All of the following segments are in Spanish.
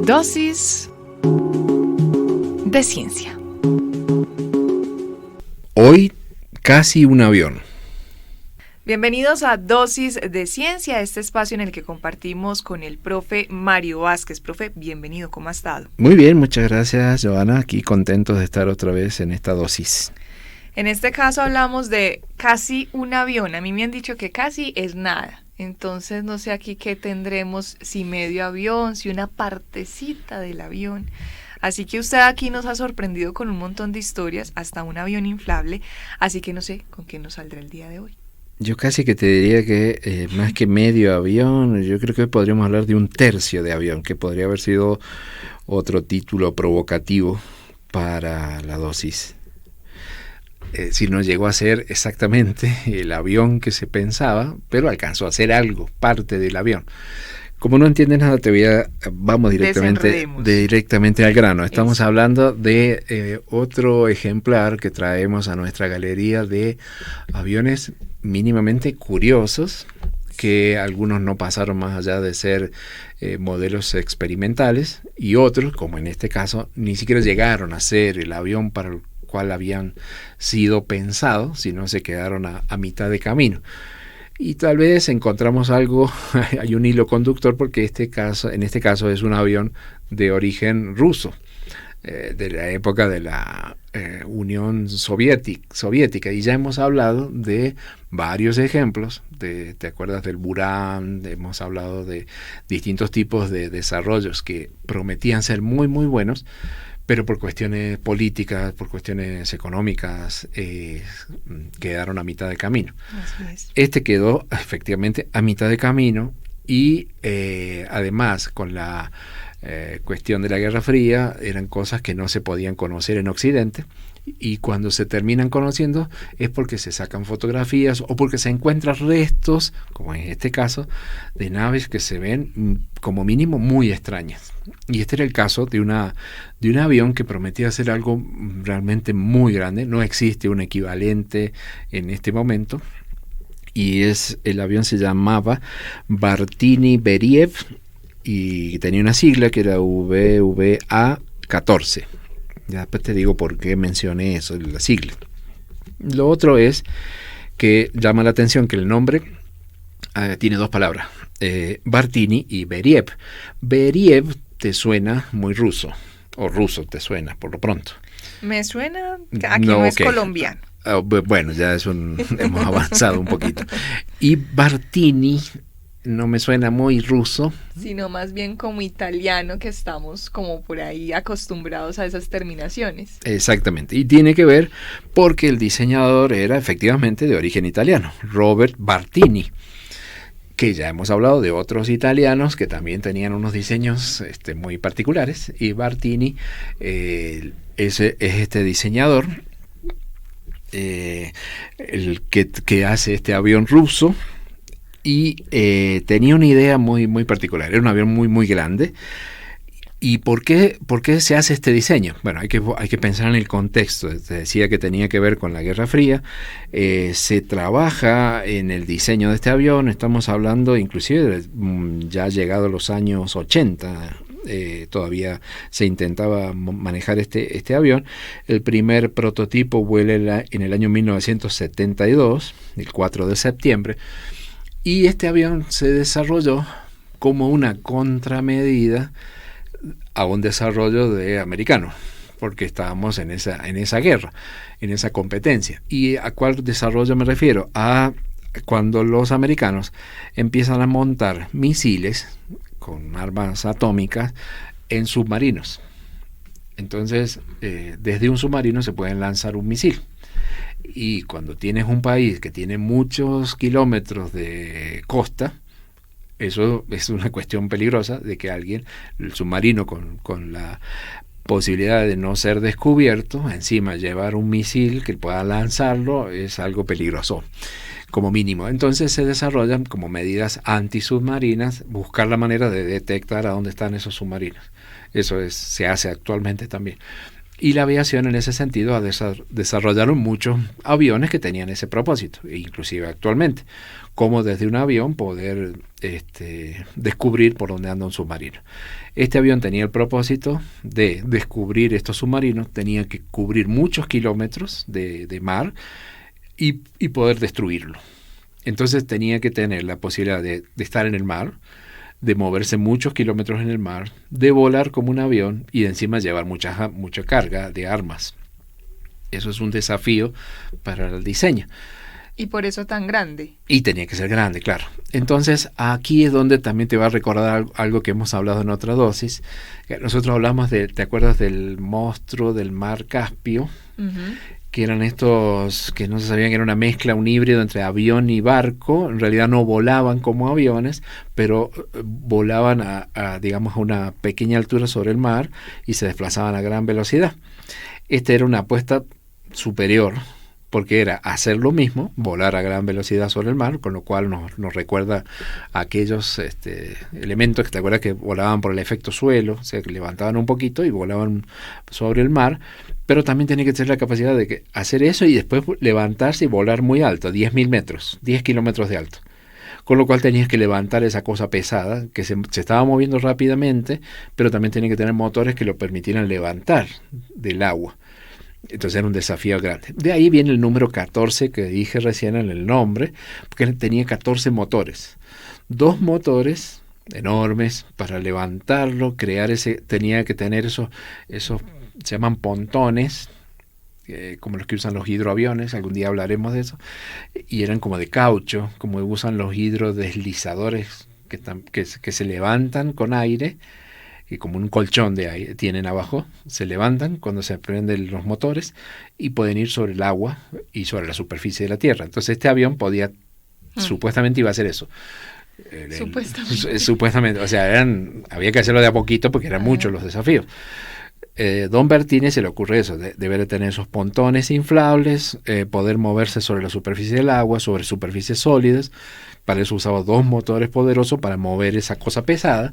Dosis de ciencia. Hoy casi un avión. Bienvenidos a Dosis de Ciencia, este espacio en el que compartimos con el profe Mario Vázquez. Profe, bienvenido, ¿cómo ha estado? Muy bien, muchas gracias, Joana. Aquí contentos de estar otra vez en esta dosis. En este caso hablamos de casi un avión. A mí me han dicho que casi es nada. Entonces no sé aquí qué tendremos, si medio avión, si una partecita del avión. Así que usted aquí nos ha sorprendido con un montón de historias, hasta un avión inflable. Así que no sé con qué nos saldrá el día de hoy. Yo casi que te diría que más que medio avión, yo creo que hoy podríamos hablar de un tercio de avión, que podría haber sido otro título provocativo para la dosis. Si no llegó a ser exactamente el avión que se pensaba, pero alcanzó a ser algo, parte del avión. Como no entiendes nada, vamos directamente al grano. Estamos hablando de otro ejemplar que traemos a nuestra galería de aviones mínimamente curiosos, que algunos no pasaron más allá de ser modelos experimentales, y otros, como en este caso, ni siquiera llegaron a ser el avión para el cual habían sido pensados, sino se quedaron a mitad de camino. Y tal vez encontramos algo, hay un hilo conductor, porque en este caso es un avión de origen ruso, de la época de la Unión Soviética, y ya hemos hablado de varios ejemplos, ¿te acuerdas del Buran? Hemos hablado de distintos tipos de desarrollos que prometían ser muy muy buenos, pero por cuestiones políticas, por cuestiones económicas, quedaron a mitad de camino. Así es. Este quedó efectivamente a mitad de camino, y además con la cuestión de la Guerra Fría eran cosas que no se podían conocer en Occidente, y cuando se terminan conociendo es porque se sacan fotografías o porque se encuentran restos, como en este caso, de naves que se ven como mínimo muy extrañas. Y este era el caso de un avión que prometía ser algo realmente muy grande. No existe un equivalente en este momento, y el avión se llamaba Bartini-Beriev y tenía una sigla que era VVA-14. Ya después te digo por qué mencioné eso, la sigla. Lo otro es que llama la atención que el nombre tiene dos palabras, Bartini y Beriev. Beriev te suena muy ruso, o ruso te suena por lo pronto. Me suena, aquí no es colombiano. Bueno, ya hemos avanzado un poquito. Y Bartini no me suena muy ruso, sino más bien como italiano, que estamos como por ahí acostumbrados a esas terminaciones. Exactamente, y tiene que ver porque el diseñador era efectivamente de origen italiano, Robert Bartini, que ya hemos hablado de otros italianos que también tenían unos diseños muy particulares, y Bartini es este diseñador, el que hace este avión ruso. Y tenía una idea muy, muy particular. Era un avión muy, muy grande. ¿Y por qué se hace este diseño? Bueno, hay que pensar en el contexto. Te decía que tenía que ver con la Guerra Fría. Se trabaja en el diseño de este avión. Estamos hablando inclusive ya llegado a los años 80. Todavía se intentaba manejar este avión. El primer prototipo vuela en el año 1972, el 4 de septiembre. Y este avión se desarrolló como una contramedida a un desarrollo de americano, porque estábamos en esa guerra, en esa competencia. ¿Y a cuál desarrollo me refiero? A cuando los americanos empiezan a montar misiles con armas atómicas en submarinos. Entonces, desde un submarino se pueden lanzar un misil. Y cuando tienes un país que tiene muchos kilómetros de costa, eso es una cuestión peligrosa, de que el submarino con la posibilidad de no ser descubierto, encima llevar un misil que pueda lanzarlo, es algo peligroso, como mínimo. Entonces se desarrollan como medidas antisubmarinas, buscar la manera de detectar a dónde están esos submarinos. Se hace actualmente también. Y la aviación en ese sentido desarrollaron muchos aviones que tenían ese propósito, inclusive actualmente, como desde un avión poder descubrir por dónde anda un submarino. Este avión tenía el propósito de descubrir estos submarinos, tenía que cubrir muchos kilómetros de mar y poder destruirlo. Entonces tenía que tener la posibilidad de estar en el mar, de moverse muchos kilómetros en el mar, de volar como un avión y de encima llevar mucha carga de armas. Eso es un desafío para el diseño. Y por eso tan grande. Y tenía que ser grande, claro. Entonces, aquí es donde también te va a recordar algo que hemos hablado en otra dosis. Nosotros hablamos ¿te acuerdas del monstruo del mar Caspio? Uh-huh. Que eran estos que no se sabían que era una mezcla, un híbrido entre avión y barco. En realidad no volaban como aviones, pero volaban digamos, a una pequeña altura sobre el mar y se desplazaban a gran velocidad. Esta era una apuesta superior, porque era hacer lo mismo, volar a gran velocidad sobre el mar, con lo cual nos recuerda a aquellos elementos que te acuerdas que volaban por el efecto suelo, o sea, que levantaban un poquito y volaban sobre el mar, pero también tenía que tener la capacidad de hacer eso y después levantarse y volar muy alto, 10.000 metros, 10 kilómetros de alto. Con lo cual tenías que levantar esa cosa pesada, que se estaba moviendo rápidamente, pero también tenía que tener motores que lo permitieran levantar del agua. Entonces era un desafío grande. De ahí viene el número 14 que dije recién en el nombre, porque tenía 14 motores. 2 motores enormes para levantarlo, tenía que tener esos se llaman pontones, como los que usan los hidroaviones, algún día hablaremos de eso, y eran como de caucho, como usan los hidrodeslizadores que se levantan con aire, y como un colchón de aire tienen abajo, se levantan cuando se prenden los motores y pueden ir sobre el agua y sobre la superficie de la tierra. Entonces este avión supuestamente iba a hacer eso. Supuestamente, o sea, había que hacerlo de a poquito porque eran muchos los desafíos. Don Bertini se le ocurre eso, deber tener esos pontones inflables, poder moverse sobre la superficie del agua, sobre superficies sólidas. Para eso usaba 2 motores poderosos para mover esa cosa pesada,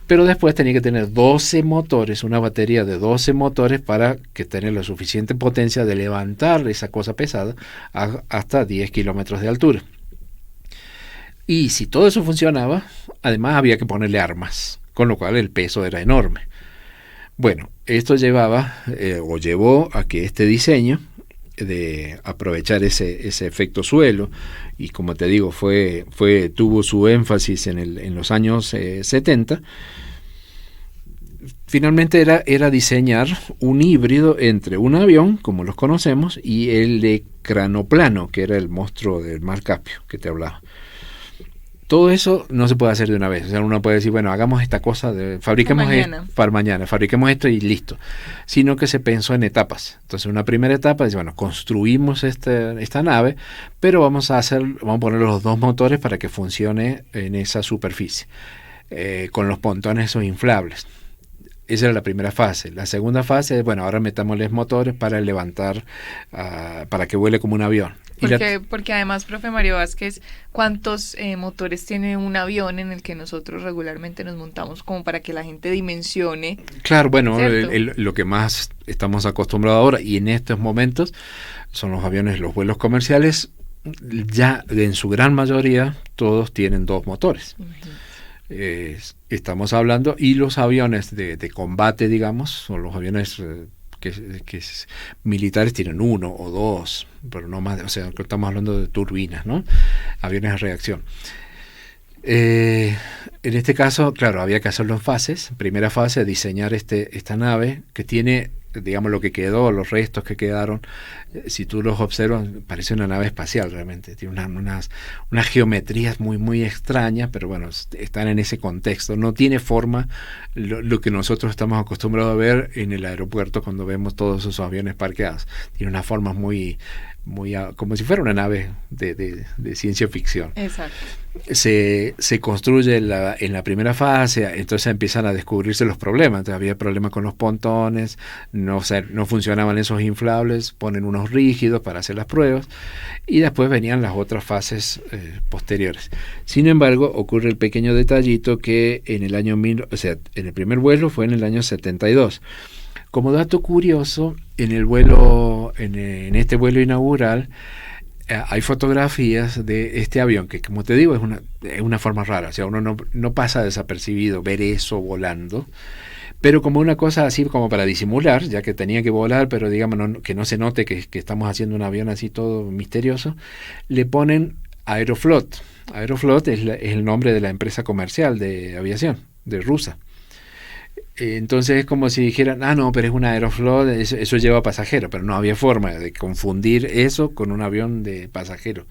pero después tenía que tener 12 motores, una batería de 12 motores para que tener la suficiente potencia de levantar esa cosa pesada hasta 10 kilómetros de altura. Y si todo eso funcionaba, además había que ponerle armas, con lo cual el peso era enorme. Bueno, esto llevó a que este diseño de aprovechar ese efecto suelo, y como te digo, tuvo su énfasis en los años 70. Finalmente era diseñar un híbrido entre un avión, como los conocemos, y el ecranoplano, que era el monstruo del mar Caspio que te hablaba. Todo eso no se puede hacer de una vez. O sea, uno puede decir, bueno, hagamos esta cosa, fabriquemos esto y listo. Sino que se pensó en etapas. Entonces, una primera etapa es, bueno, construimos esta nave, pero vamos a poner los 2 motores para que funcione en esa superficie, con los pontones esos inflables. Esa era la primera fase. La segunda fase es, bueno, ahora metámosles motores para levantar, para que vuele como un avión. Porque además, profe Mario Vázquez, ¿cuántos motores tiene un avión en el que nosotros regularmente nos montamos como para que la gente dimensione? Claro, bueno, lo que más estamos acostumbrados ahora y en estos momentos son los aviones, los vuelos comerciales, ya en su gran mayoría todos tienen 2 motores. Estamos hablando, y los aviones de combate, digamos, son los aviones que militares tienen 1 o 2, pero no más, o sea, estamos hablando de turbinas, ¿no? Aviones de reacción. En este caso, claro, había que hacerlo en fases. Primera fase, diseñar esta nave que tiene, digamos, lo que quedó, los restos que quedaron. Si tú los observas, parece una nave espacial realmente. Tiene unas geometrías muy, muy extrañas, pero bueno, están en ese contexto. No tiene forma lo que nosotros estamos acostumbrados a ver en el aeropuerto cuando vemos todos esos aviones parqueados. Tiene unas formas muy como si fuera una nave de ciencia ficción. Exacto. Se construye en la primera fase, entonces empiezan a descubrirse los problemas. Entonces había problemas con los pontones, no funcionaban esos inflables, ponen unos rígidos para hacer las pruebas, y después venían las otras fases posteriores. Sin embargo, ocurre el pequeño detallito que en el primer vuelo fue en el año 72. Como dato curioso, en este vuelo inaugural, hay fotografías de este avión, que como te digo, es una forma rara, o sea, uno no pasa desapercibido ver eso volando, pero como una cosa así como para disimular, ya que tenía que volar, pero digamos que no se note que estamos haciendo un avión así todo misterioso, le ponen Aeroflot. Aeroflot es el nombre de la empresa comercial de aviación, de rusa. Entonces es como si dijeran, no, pero es un Aeroflot, eso lleva pasajeros, pero no había forma de confundir eso con un avión de pasajeros.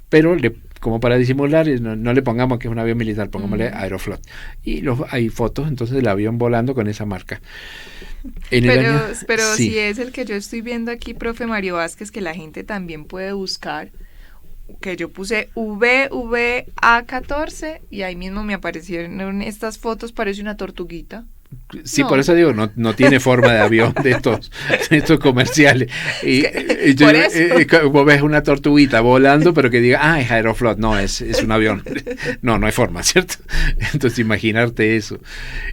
Pero como para disimular, no le pongamos que es un avión militar, pongámosle Aeroflot. Y hay fotos entonces del avión volando con esa marca. Pero sí. si es el que yo estoy viendo aquí, profe Mario Vázquez, que la gente también puede buscar, que yo puse VVA14 y ahí mismo me aparecieron estas fotos, parece una tortuguita. Sí, No. por eso digo, no tiene forma de avión de estos comerciales. Por eso. Vos ves una tortuguita volando, pero que diga, es Aeroflot, no, es un avión. No hay forma, ¿cierto? Entonces, imaginarte eso.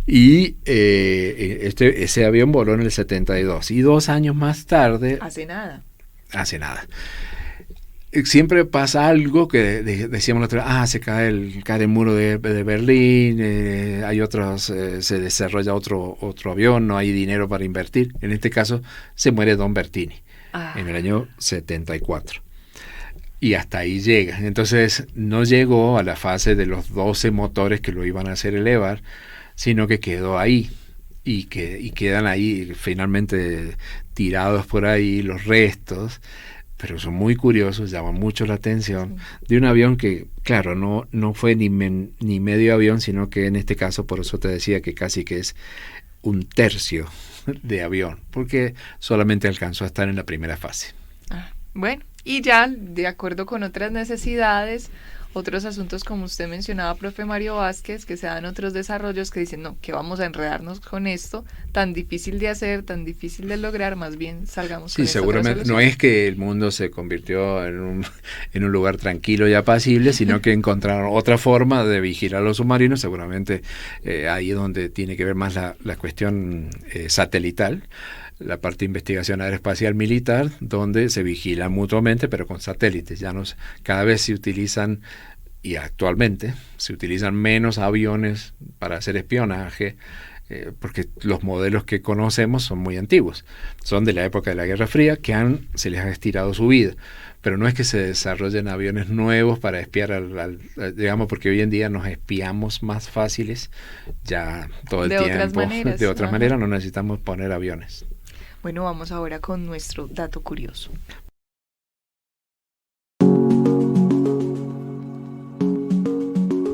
Y ese avión voló en el 72. Y 2 años más tarde... Hace nada. Siempre pasa algo que decíamos la otra vez, se cae el muro de Berlín, hay otros, se desarrolla otro avión, no hay dinero para invertir. En este caso se muere Don Bertini en el año 74. Y hasta ahí llega. Entonces no llegó a la fase de los 12 motores que lo iban a hacer elevar, sino que quedó ahí. Y quedan ahí finalmente tirados por ahí los restos, pero son muy curiosos, llaman mucho la atención, de un avión que, claro, no fue ni medio avión, sino que en este caso, por eso te decía que casi que es un tercio de avión, porque solamente alcanzó a estar en la primera fase. Bueno, y ya de acuerdo con otras necesidades, otros asuntos como usted mencionaba, profe Mario Vázquez, que se dan otros desarrollos que dicen, no, que vamos a enredarnos con esto, tan difícil de hacer, tan difícil de lograr, más bien salgamos con esta seguramente no es que el mundo se convirtió en un lugar tranquilo y apacible, sino que encontraron otra forma de vigilar a los submarinos, seguramente ahí es donde tiene que ver más la cuestión satelital, la parte de investigación aeroespacial militar, donde se vigilan mutuamente, pero con satélites. Cada vez se utilizan, y actualmente se utilizan menos aviones para hacer espionaje, porque los modelos que conocemos son muy antiguos. Son de la época de la Guerra Fría, que se les ha estirado su vida. Pero no es que se desarrollen aviones nuevos para espiar digamos, porque hoy en día nos espiamos más fáciles ya todo el tiempo. De otras maneras no necesitamos poner aviones. Bueno, vamos ahora con nuestro dato curioso.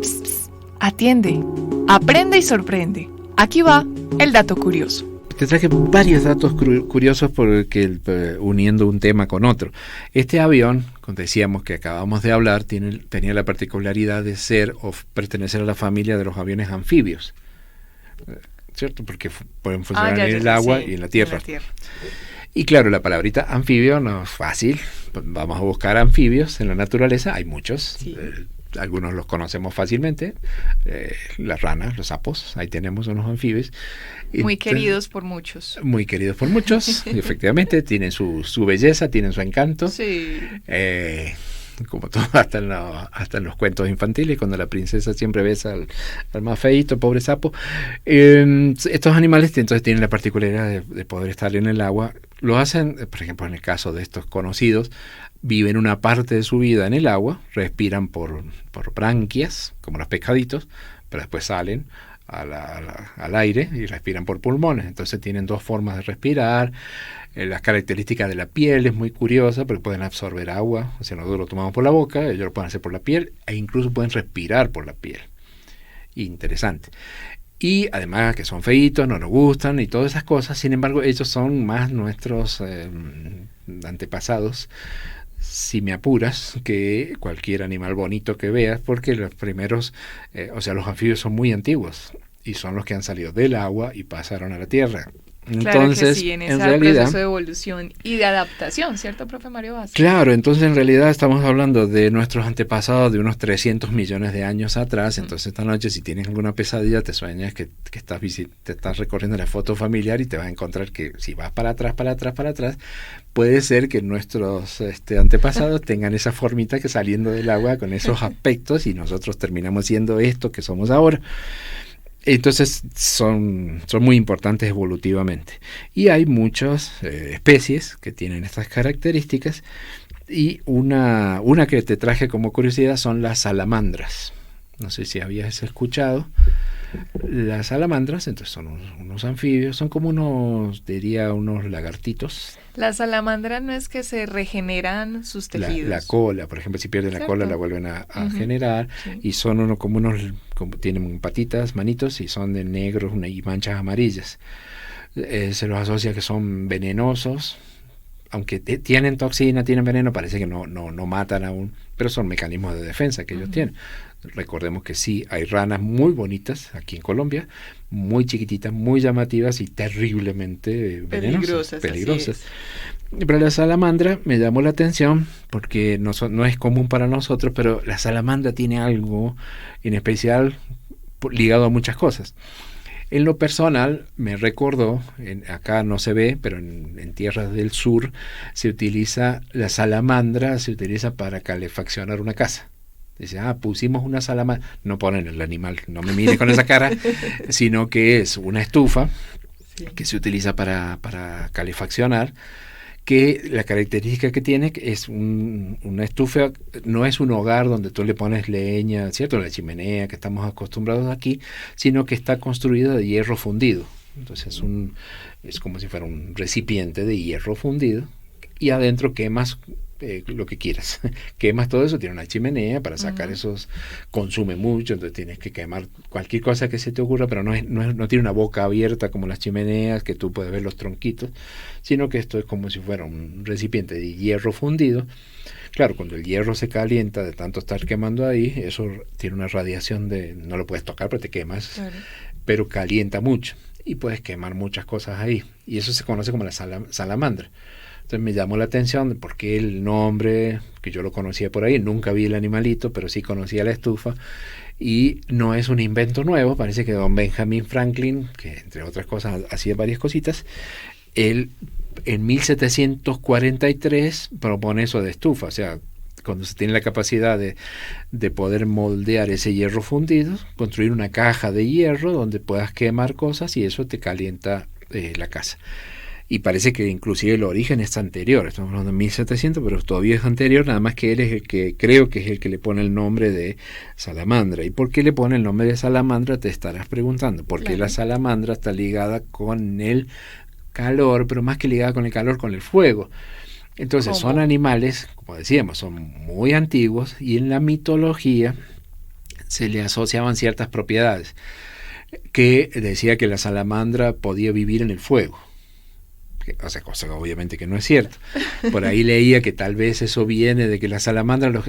Psst, psst, atiende, aprende y sorprende. Aquí va el dato curioso. Te traje varios datos curiosos porque uniendo un tema con otro. Este avión, como decíamos que acabamos de hablar, tenía la particularidad de ser o pertenecer a la familia de los aviones anfibios. ¿Cierto? Porque pueden funcionar en el agua y en la tierra. Y claro, la palabrita anfibio no es fácil. Vamos a buscar anfibios en la naturaleza. Hay muchos. Sí. Algunos los conocemos fácilmente. Las ranas, los sapos. Ahí tenemos unos anfibios. Muy queridos por muchos. Muy queridos por muchos. Efectivamente, tienen su belleza, tienen su encanto. Sí. Como todo, hasta en los cuentos infantiles, cuando la princesa siempre besa al más feíto, pobre sapo. Estos animales entonces tienen la particularidad de poder estar en el agua. Lo hacen, por ejemplo, en el caso de estos conocidos, viven una parte de su vida en el agua, respiran por branquias, como los pescaditos, pero después salen al aire y respiran por pulmones. Entonces tienen 2 formas de respirar. Las características de la piel es muy curiosa porque pueden absorber agua, o sea, nosotros lo tomamos por la boca, ellos lo pueden hacer por la piel e incluso pueden respirar por la piel. Interesante. Y además que son feitos, no nos gustan y todas esas cosas, sin embargo ellos son más nuestros antepasados, si me apuras, que cualquier animal bonito que veas, porque los primeros, los anfibios son muy antiguos y son los que han salido del agua y pasaron a la tierra. Claro que Entonces, sí, en en ese realidad, proceso de evolución y de adaptación, ¿cierto, profe Mario Vázquez? claro, entonces en realidad estamos hablando de nuestros antepasados de unos 300 millones de años atrás. Entonces esta noche, si tienes alguna pesadilla, te sueñas que te estás recorriendo la foto familiar y te vas a encontrar que si vas para atrás, para atrás, para atrás, puede ser que nuestros antepasados tengan esa formita que saliendo del agua con esos aspectos y nosotros terminamos siendo esto que somos ahora. Entonces son muy importantes evolutivamente. Y hay muchas especies que tienen estas características. Y una que te traje como curiosidad son las salamandras. No sé si habías escuchado. Las salamandras, entonces son unos anfibios, son como unos lagartitos. Las salamandras no es que se regeneran sus tejidos. La cola, por ejemplo, si pierden la cola la vuelven a generar. Sí. Y son tienen patitas, manitos y son de negros y manchas amarillas. Se los asocia que son venenosos, aunque tienen toxina, tienen veneno, parece que no matan aún, pero son mecanismos de defensa que ellos tienen. Recordemos que sí, hay ranas muy bonitas aquí en Colombia, muy chiquititas, muy llamativas y terriblemente peligrosas. Pero la salamandra me llamó la atención porque no es común para nosotros, pero la salamandra tiene algo en especial ligado a muchas cosas. En lo personal, me recordó, acá no se ve, pero en tierras del sur la salamandra se utiliza para calefaccionar una casa. Dice, pusimos una salamandra, no ponen el animal, no me mire con esa cara, sino que es una estufa que se utiliza para calefaccionar, que la característica que tiene es una estufa, no es un hogar donde tú le pones leña, ¿cierto? La chimenea que estamos acostumbrados aquí, sino que está construida de hierro fundido. Entonces es como si fuera un recipiente de hierro fundido y adentro quemas lo que quieras. Quemas todo eso, tiene una chimenea para sacar esos, consume mucho, entonces tienes que quemar cualquier cosa que se te ocurra, pero no tiene una boca abierta como las chimeneas, que tú puedes ver los tronquitos, sino que esto es como si fuera un recipiente de hierro fundido. Claro, cuando el hierro se calienta de tanto estar quemando ahí, eso tiene una radiación no lo puedes tocar, pero te quemas, claro. Pero calienta mucho y puedes quemar muchas cosas ahí, y eso se conoce como la salamandra. Entonces me llamó la atención porque el nombre, que yo lo conocía por ahí, nunca vi el animalito, pero sí conocía la estufa, y no es un invento nuevo. Parece que don Benjamin Franklin, que entre otras cosas hacía varias cositas, él en 1743 propone eso de estufa, o sea, cuando se tiene la capacidad de poder moldear ese hierro fundido, construir una caja de hierro donde puedas quemar cosas y eso te calienta la casa. Y parece que inclusive el origen es anterior, estamos hablando de 1700, pero todavía es anterior, nada más que él es el que, creo que es el que le pone el nombre de salamandra. ¿Y por qué le pone el nombre de salamandra? Te estarás preguntando. Porque la salamandra está ligada con el calor, pero más que ligada con el calor, con el fuego. Entonces son animales, como decíamos, son muy antiguos y en la mitología se le asociaban ciertas propiedades, que decía que la salamandra podía vivir en el fuego. O sea, cosa obviamente que no es cierto. Por ahí leía que tal vez eso viene de que las salamandras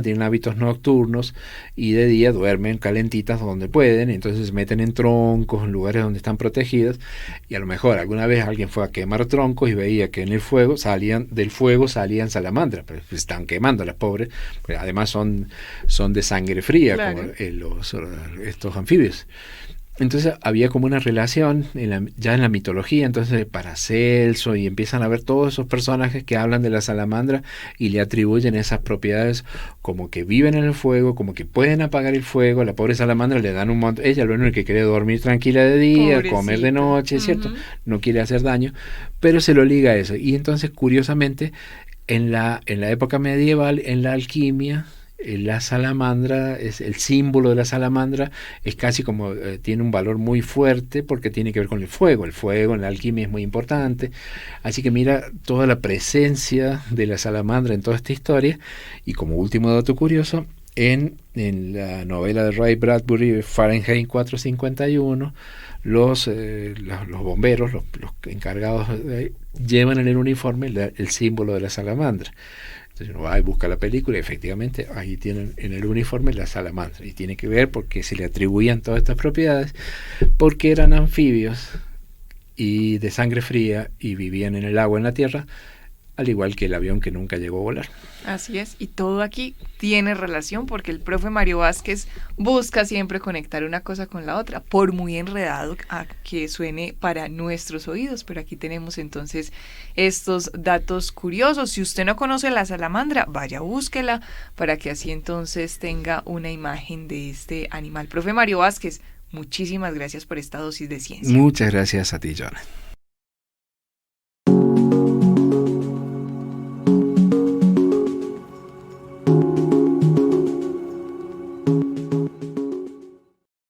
tienen hábitos nocturnos y de día duermen calentitas donde pueden, entonces se meten en troncos, en lugares donde están protegidos, y a lo mejor alguna vez alguien fue a quemar troncos y veía que en el fuego salían salamandras, pero se están quemando las pobres, porque además son de sangre fría, claro, como estos anfibios. Entonces había como una relación ya en la mitología, entonces Paracelso, y empiezan a ver todos esos personajes que hablan de la salamandra y le atribuyen esas propiedades como que viven en el fuego, como que pueden apagar el fuego. La pobre salamandra le dan un montón, ella lo único que quiere es dormir tranquila de día, pobrecita, comer de noche, ¿cierto? No quiere hacer daño, pero se lo liga a eso. Y entonces, curiosamente, en la época medieval, en la alquimia, la salamandra, es el símbolo de la salamandra, es casi como tiene un valor muy fuerte porque tiene que ver con el fuego en la alquimia es muy importante, así que mira toda la presencia de la salamandra en toda esta historia. Y como último dato curioso, en la novela de Ray Bradbury, Fahrenheit 451, los bomberos, los encargados llevan en el uniforme el símbolo de la salamandra. Entonces uno va y busca la película y efectivamente ahí tienen en el uniforme la salamandra, y tiene que ver porque se le atribuían todas estas propiedades, porque eran anfibios y de sangre fría y vivían en el agua, en la tierra, al igual que el avión que nunca llegó a volar. Así es, y todo aquí tiene relación porque el profe Mario Vázquez busca siempre conectar una cosa con la otra, por muy enredado a que suene para nuestros oídos, pero aquí tenemos entonces estos datos curiosos. Si usted no conoce la salamandra, vaya, búsquela para que así entonces tenga una imagen de este animal. Profe Mario Vázquez, muchísimas gracias por esta dosis de ciencia. Muchas gracias a ti, Joana.